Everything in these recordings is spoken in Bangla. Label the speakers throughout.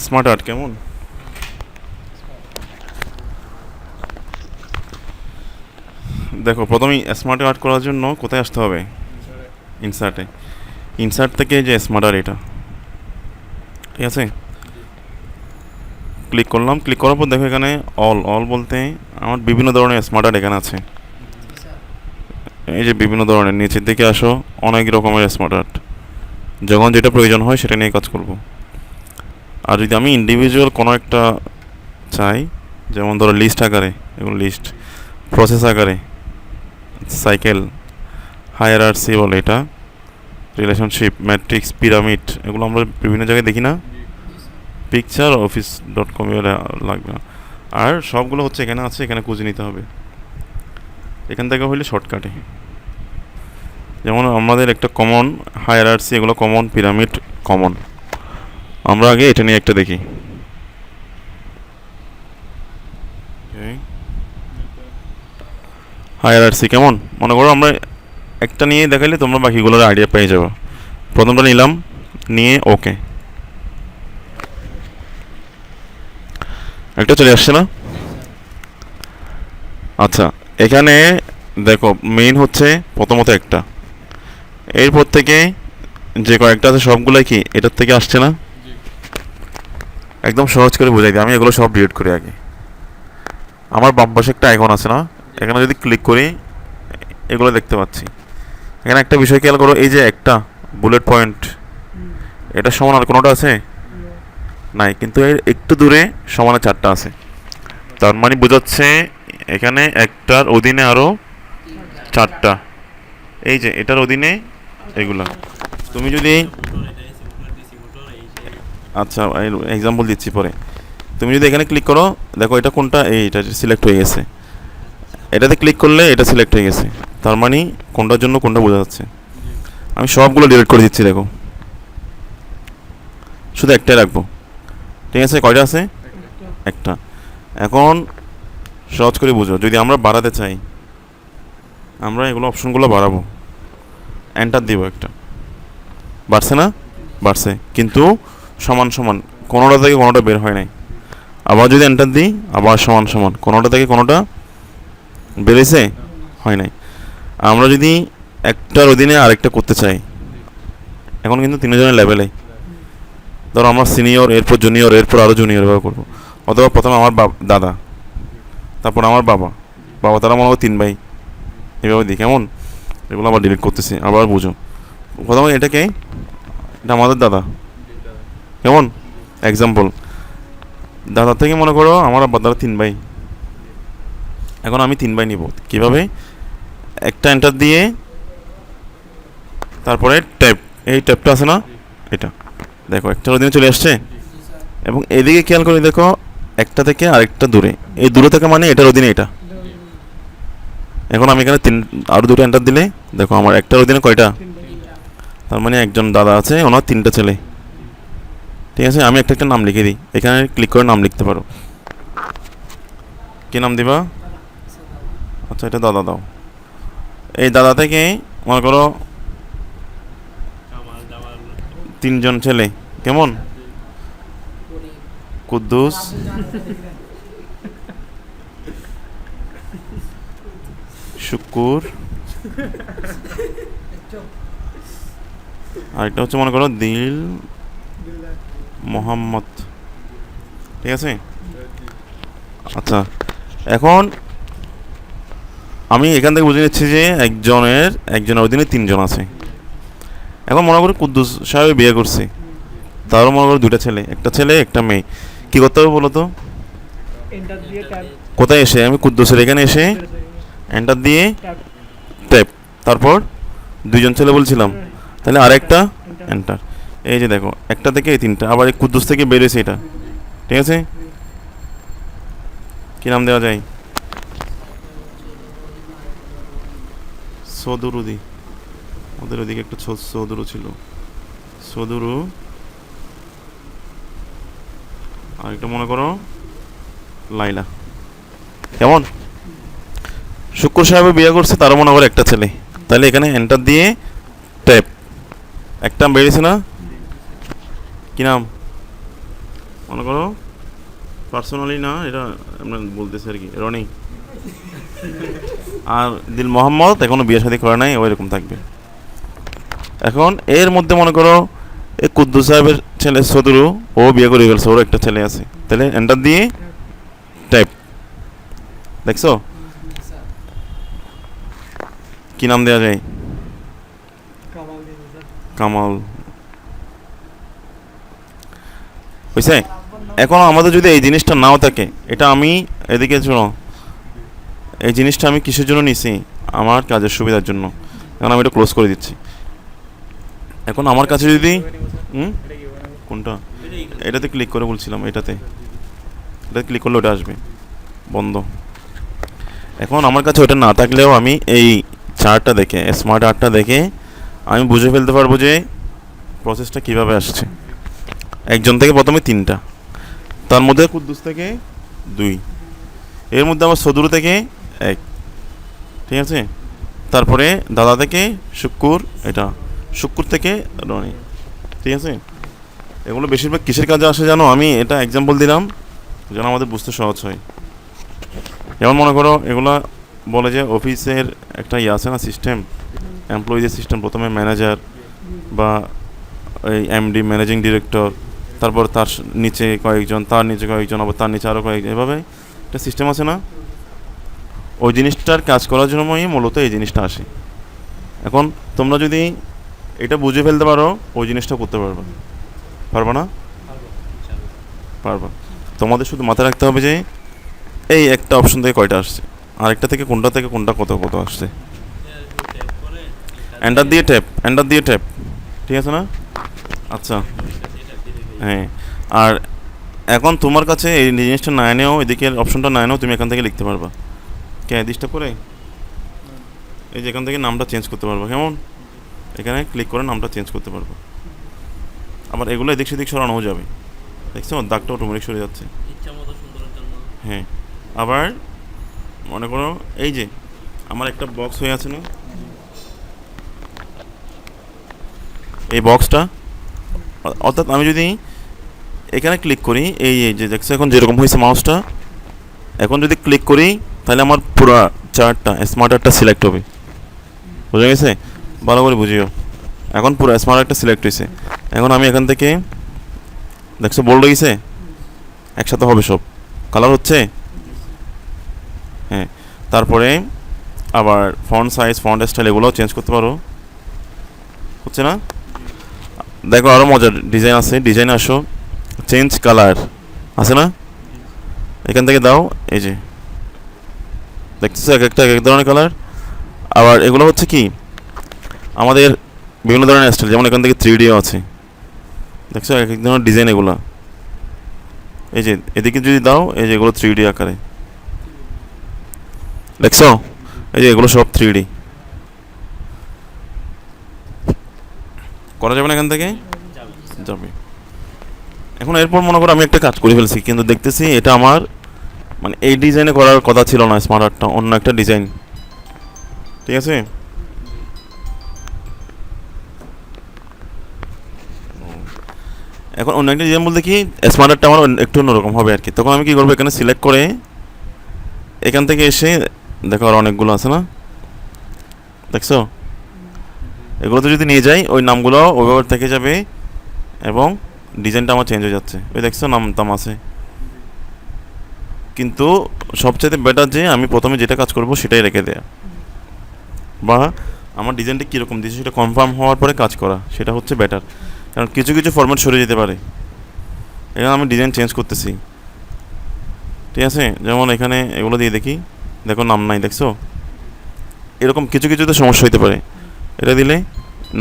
Speaker 1: স্মার্ট আর্ট কেমন? দেখো, প্রথমেই স্মার্ট আর্ট করার জন্য কোথায় আসতে হবে? ইনসার্টে। ইনসার্ট থেকে যে স্মার্ট আর্ট, এটা ঠিক আছে, ক্লিক করলাম। ক্লিক করার পর দেখো এখানে অল অল বলতে আমার বিভিন্ন ধরনের স্মার্ট আর্ট এখানে আছে। এই যে বিভিন্ন ধরনের, নিচের দিকে আসো, অনেক রকমের স্মার্ট আর্ট। যখন যেটা প্রয়োজন হয় সেটা নিয়ে কাজ করব। আর যদি আমি ইন্ডিভিজুয়াল কোনো একটা চাই, যেমন ধরো লিস্ট আকারে, এগুলো লিস্ট, প্রসেস আকারে, সাইকেল, হায়ারার্সি বলে এটা, রিলেশনশিপ, ম্যাট্রিক্স, পিরামিড, এগুলো আমরা বিভিন্ন জায়গায় দেখি না? পিকচার অফিস .com লাগবে না। আর সবগুলো হচ্ছে এখানে আছে, এখানে খুঁজে নিতে হবে। এখান থেকে হইলে শর্টকাটে, যেমন আমাদের একটা কমন হায়ারার্সি, এগুলো কমন, পিরামিড কমন। আমরা আগে এটা নিয়ে একটা দেখি। হায়ারার্সি কেমন, মনে করো আমরা একটা নিয়ে দেখাইলে তোমরা বাকিগুলোর আইডিয়া পেয়ে যাবে। প্রথমটা নিলাম, নিয়ে ওকে, একটা চলে আসছে না? আচ্ছা, এখানে দেখো মেইন হচ্ছে প্রথমত একটা, এরপর থেকে যে কয়েকটা আছে সবগুলাই কি এটার থেকে আসছে না? একদম সহজ করে বোঝাই দিই, আমি এগুলো সব ডিলিট করি আগে। আমার বাম পাশে একটা আইকন আছে না, এখানে যদি ক্লিক করি এগুলো দেখতে পাচ্ছি। এখানে একটা বিষয় খেয়াল করো, এই যে একটা বুলেট পয়েন্ট, এটা সমান আর কোনোটা আছে? নাই, কিন্তু এর একটু দূরে সমানে চারটা আছে। তার মানে বোঝাচ্ছে এখানে একটার অধীনে আরও চারটা। এই যে এটার অধীনে এগুলা। তুমি যদি, আচ্ছা এক্সাম্পল দিচ্ছি পরে, তুমি যদি এখানে ক্লিক করো, দেখো এটা কোনটা, এইটা সিলেক্ট হয়ে গেছে। এটাতে ক্লিক করলে এটা সিলেক্ট হয়ে গেছে, তার মানে কোনটার জন্য কোনটা বোঝা যাচ্ছে। আমি সবগুলো ডিলিট করে দিচ্ছি, দেখো শুধু একটাই রাখবো। ঠিক আছে, কয়টা আছে? একটা। এখন সহজ করে বুঝো, যদি আমরা বাড়াতে চাই, আমরা এগুলো অপশনগুলো বাড়াবো, এন্টার দিব একটা, বাড়ছে না? বাড়ছে, কিন্তু সমান সমান, কোনোটা থেকে কোনোটা বের হয় নাই। আবার যদি এন্টার দিই, আবার সমান সমান, কোনোটা থেকে কোনোটা বেড়েছে, হয় নাই। আমরা যদি একটার অধীনে আরেকটা করতে চাই, এখন কিন্তু তিনজনের লেভেলে, ধরো আমরা সিনিয়র, এরপর জুনিয়র, এরপর আরও জুনিয়র এভাবে করবো। অথবা প্রথমে আমার দাদা, তারপর আমার বাবা, তারা মনে হয় 3 ভাই, এভাবে দিই। কেমন? এগুলো আবার ডিলিট করতেছি, আবার বুঝো। প্রথমে এটাকে, এটা আমাদের দাদা, কেমন? এক্সাম্পল, দাদা থেকে মনে করো আমার আব্বার দ্বারা 3 ভাই। এখন আমি 3 ভাই নিব, কীভাবে? একটা এন্টার দিয়ে, তারপরে ট্যাপ, এই ট্যাপটা আছে না, এটা দেখো একটার অধীনে চলে আসছে। এবং এদিকে খেয়াল করে দেখো, একটা থেকে আরেকটা দূরে, এই দূরে থেকে মানে এটার অধীনে এটা। এখন আমি এখানে আরও দুটো এন্টার দিলে দেখো আমার একটার অধীনে কয়টা? তার মানে একজন দাদা আছে, ওনার 3টা ছেলে। ঠিক আছে, আমি একটা একটা নাম লিখে দিই, এখানে ক্লিক করে নাম লিখতে পারো। কি নাম দিবা? আচ্ছা, এটা দাদা দাও। এই দাদা থেকে মনে করো 3জন ছেলে, কেমন? কুদ্দুস, শুকুর, আরেকটা হচ্ছে মনে করো দিল, মোহাম্মদ। ঠিক আছে, আচ্ছা এখন আমি এখান থেকে বুঝে নিচ্ছি যে একজনের অধীনে 3জন আছে। এখন মনে করি কুদ্দুস সাহেব বিয়ে করছে, তারও মনে করো 2টা ছেলে, একটা ছেলে একটা মেয়ে। কি করতে হবে বলো তো? কোথায় এসে, আমি কুদ্দুসের এখানে এসে এন্টার দিয়ে ট্যাপ, তারপর 2জন ছেলে বলছিলাম, তাহলে আরেকটা এন্টার। এই যে দেখো, একটা থেকে এই 3টা, আবার এই কুদ্দুস থেকে বেরিয়েছে এটা। ঠিক আছে, কি নাম দেওয়া যায়? সদরুদি, ওদের ওদিকে একটা সদরু ছিল, সদরু। আর একটা মনে করো লাইলা, কেমন? শুক্র সাহেব বিয়ে করছে, তারও মনে করো একটা ছেলে, তাহলে এখানে এন্টার দিয়ে ট্যাপ, একটা বেরিয়েছে না? কি নাম? মনে করো পার্সোনালি না, এটা আমরা বলতেছি আর কি, রনি আর দিল মোহাম্মদ এখনো বিয়ে শাদী করে নাই, ওই রকম থাকবে। এখন এর মধ্যে মনে করো এই কুদ্দুস সাহেবের ছেলে সদরু, ও বিয়ে করে ফেলছে, ওর একটা ছেলে আছে, তাহলে এন্টার দিয়ে টাইপ, দেখছো কি নাম দেওয়া যায়? কামাল বুঝছে। এখন আমাদের যদি এই জিনিসটা নাও থাকে, এটা আমি এদিকে শোনো, এই জিনিসটা আমি কিসের জন্য নিছি? আমার কাজের সুবিধার জন্য। এখন আমি এটা ক্লোজ করে দিচ্ছি। এখন আমার কাছে যদি কোনটা, এটাতে ক্লিক করে বলছিলাম, এটাতে ক্লিক করলে ওটা আসবে, বন্ধ। এখন আমার কাছে ওটা না থাকলেও আমি এই চার্টটা দেখে, স্মার্ট আর্টটা দেখে আমি বুঝে ফেলতে পারবো যে প্রসেসটা কীভাবে আসছে। একজন থেকে প্রথমে 3টা, তার মধ্যে কুদ্দুস থেকে 2, এর মধ্যে আমার সদুর থেকে 1, ঠিক আছে। তারপরে দাদা থেকে শুক্কুর, এটা শুক্কুর থেকে রনি, ঠিক আছে। এগুলো বেশিরভাগ কিসের কাজে আসে জানো? আমি এটা এক্সাম্পল দিলাম যেন আমাদের বুঝতে সহজ হয়। যেমন মনে করো এগুলা বলে যে অফিসের একটা আছে না সিস্টেম, এমপ্লয়িজের সিস্টেম, প্রথমে ম্যানেজার বা এই এমডি, ম্যানেজিং ডিরেক্টর, তারপর তার নিচে কয়েকজন, তার নিচে কয়েকজন, আবার তার নিচে আরও কয়েকজন, এভাবে একটা সিস্টেম আছে না? ওই জিনিসটার কাজ করার জন্যই মূলত এই জিনিসটা আসে। এখন তোমরা যদি এটা বুঝে ফেলতে পারো, ওই জিনিসটা করতে পারবে, পারবে না? পারবা। তোমাদের শুধু মাথায় রাখতে হবে যে এই একটা অপশন থেকে কয়টা আসছে, আরেকটা থেকে কোনটা কত কত আসছে। এন্টার দিয়ে ট্যাপ, ঠিক আছে না? আচ্ছা, হ্যাঁ। আর এখন তোমার কাছে এই জিনিসটা না এনেও, এদিকে অপশনটা না এনেও তুমি এখান থেকে লিখতে পারবা। কে ডিস্টার্ব করে? এই যে এখান থেকে নামটা চেঞ্জ করতে পারবা, কেমন? এখানে ক্লিক করে নামটা চেঞ্জ করতে পারবো। আবার এগুলো এদিক সেদিক সরানোও যাবে, দেখছো দাগটা অটোমেটিক সরে যাচ্ছে। হ্যাঁ, আবার মনে করো এই যে আমার একটা বক্স হয়ে আছে না, এই বক্সটা, অর্থাৎ আমি যদি এখানে ক্লিক করি, এই যে দেখছো এখন যেরকম হয়েছে মাউসটা, এখন যদি ক্লিক করি তাহলে আমার পুরো চার্টটা, স্মার্ট আর্টটা সিলেক্ট হবে। বুঝে গেছে? ভালো করে বুঝিও। এখন পুরো স্মার্ট আর্টটা সিলেক্ট হয়েছে। এখন আমি এখান থেকে দেখছো বোল্ড হয়েছে, একসাথে হবে সব, কালার হচ্ছে। হ্যাঁ, তারপরে আবার ফন্ট সাইজ, ফন্ট স্টাইল এগুলোও চেঞ্জ করতে পারো, হচ্ছে না? দেখো আরও মজার ডিজাইন আছে, ডিজাইন আসো, চেঞ্জ কালার আছে না, এখান থেকে দাও, এই যে দেখতেছো এক একটা এক ধরনের কালার। আবার এগুলো হচ্ছে কি আমাদের বিভিন্ন ধরনের স্টাইল, যেমন এখান থেকে 3D আছে, দেখছো এক এক ধরনের ডিজাইন এগুলো। এই যে এদিকে যদি দাও, এই যে এগুলো 3D আকারে, দেখছো? এই যে এগুলো সব 3D করা যাবে না, এখান থেকে যাবে। এখন এরপর মনে করো আমি একটা কাজ করে ফেলছি, কিন্তু দেখতেছি এটা আমার মানে এই ডিজাইনে করার কথা ছিল না, স্মার্ট আর্টটা অন্য একটা ডিজাইন, ঠিক আছে। এখন অন্য একটা ডিজাইন বলতে কি, স্মার্ট আর্টটা আমার একটু অন্যরকম হবে আর কি। তখন আমি কি করবো, এখানে সিলেক্ট করে এখান থেকে এসে দেখো আর অনেকগুলো আছে না, দেখছো? এগুলোতে যদি নিয়ে যাই, ওই নামগুলো ওইভাবে থেকে যাবে এবং ডিজাইনটা আমার চেঞ্জ হয়ে যাচ্ছে। ওই দেখছো নাম টাম আছে, কিন্তু সবচেয়ে বেটার যে আমি প্রথমে যেটা কাজ করব সেটাই রেখে দেয়া, বা আমার ডিজাইনটা কীরকম দিয়েছে সেটা কনফার্ম হওয়ার পরে কাজ করা, সেটা হচ্ছে বেটার। কারণ কিছু কিছু ফরম্যাট সরে যেতে পারে। এখানে আমি ডিজাইন চেঞ্জ করতেছি, ঠিক আছে। যেমন এখানে এগুলো দিয়ে দেখি, দেখো নাম নাই, দেখছো? এরকম কিছু কিছুতে সমস্যা হতে পারে। এটা দিলে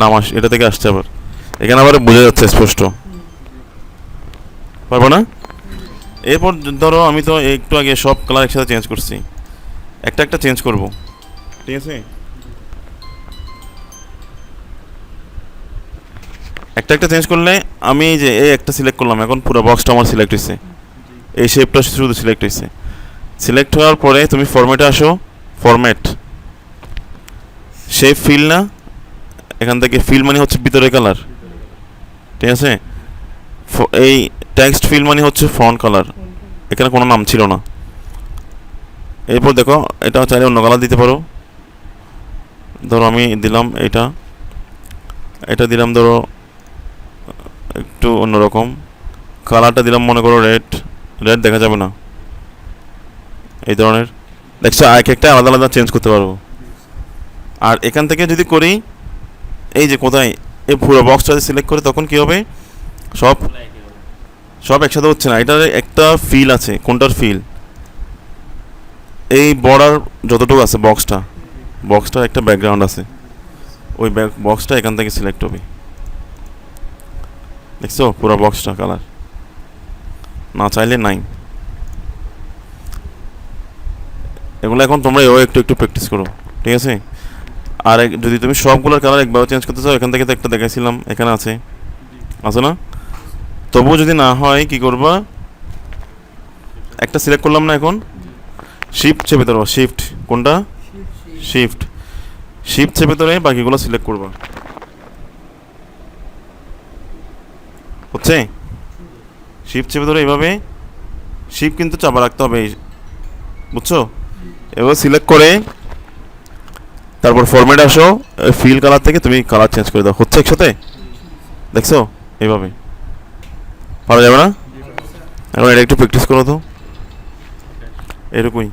Speaker 1: নাম এটা থেকে আসছে, আবার এখানে আবার বোঝা যাচ্ছে স্পষ্ট, পারবো না? এরপর ধরো আমি তো একটু আগে সব কালার একসাথে চেঞ্জ করছি, একটা একটা চেঞ্জ করব, ঠিক আছে। একটা একটা চেঞ্জ করলে আমি এই যে এই একটা সিলেক্ট করলাম, এখন পুরো বক্সটা আমার সিলেক্ট হয়েছে, এই শেপটা শুধু সিলেক্ট হয়েছে। সিলেক্ট হওয়ার পরে তুমি ফরম্যাটে আসো, ফরম্যাট শেপ ফিল না, এখান থেকে ফিল মানে হচ্ছে ভিতরে কালার, ঠিক আছে। এই টেক্সট ফিল মানে হচ্ছে ফন্ট কালার, এখানে কোনো নাম ছিল না। এরপর দেখো এটা চাইলে অন্য কালার দিতে পারো, ধরো আমি দিলাম এটা দিলাম ধরো একটু অন্যরকম কালারটা দিলাম, মনে করো রেড দেখা যাবে না, এই ধরনের। দেখছো এক একটা আলাদা আলাদা চেঞ্জ করতে পারবো। আর এখান থেকে যদি করি, এই যে কোথায় এই পুরো বক্সটা সিলেক্ট করে, তখন কি হবে, সব সব একসাথে হচ্ছে না, এটার একটা ফিল আছে। কোনটার ফিল? এই বর্ডার যতটুকু আছে বক্সটার একটা ব্যাকগ্রাউন্ড আছে, ওই বক্সটা এখান থেকে সিলেক্ট হবে। দেখছো পুরো বক্সটা কালার, না চাইলে নাই। এগুলো এখন তোমরা এও একটু একটু প্র্যাকটিস করো, ঠিক আছে? আর যদি তুমি সবগুলোর কালার একবার চেঞ্জ করতে চাও, এখান থেকে তো একটা দেখাইছিলাম, এখানে আছে না? তবুও যদি না হয় কি করবা, একটা সিলেক্ট করলাম না, এখন শিফট চেপে ধরো, শিফট কোনটা, শিফট চেপে ধরে বাকিগুলো সিলেক্ট করবা, হচ্ছে? শিফট চেপে ধরে এইভাবে, শিফট কিন্তু চাপা রাখতে হবে, বুঝছো? এবার সিলেক্ট করে তারপর ফরম্যাট আসো, ফিল কালার থেকে তুমি কালার চেঞ্জ করে দাও, হচ্ছে একসাথে। দেখছো এইভাবে পারা যাবে না? এখন এটা একটু প্র্যাকটিস করো তো, এরকমই।